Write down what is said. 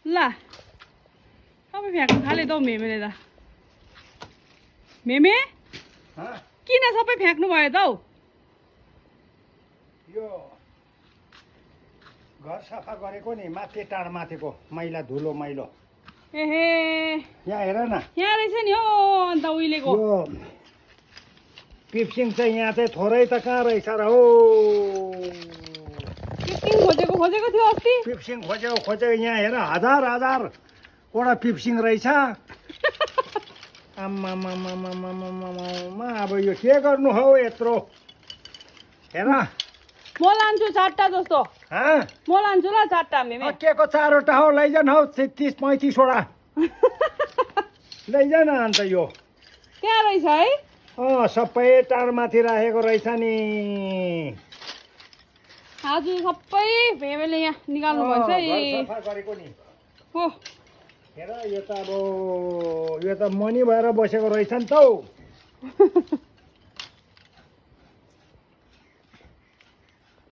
ला सबै फ्याँक्नु थाले त हौ मेमेले त मेमे किन सबै फ्याँक्नु भयो त हौ यो घर सफा गरेको नि माथि टाढ माथिको मैला धुलो मैलो एहे यहाँ हेर न यहाँ रहेछ नि हौ अन्त उहिलेको यो पिप्सिङ चाहिँ यहाँ चाहिँ थोरै त कहाँ रहेछ र हो पिप्सिङ खोजेको थियो अस्ति पिप्सिङ खोजेको यहाँ हेर हजारवटा पिप्सिङ रहेछ आम्मामामामामामामा अब यो के गर्नु हौ यत्रो हेर म लान्छु 4टा जस्तो म लान्छु ल 4टा मेमे के को 4वटा हो लैजान हौ 30-35वटा लैजान अन्त यो त्यहाँ रहेछ है सबै टाढमाथि राखेको रहेछ नि आज सबै मेमेले यहाँ निकाल्नु भन्छ घर सफा गरेको नि हो हेर यो त अब यो त मनी भएर बसेको रहेछ नि त हौ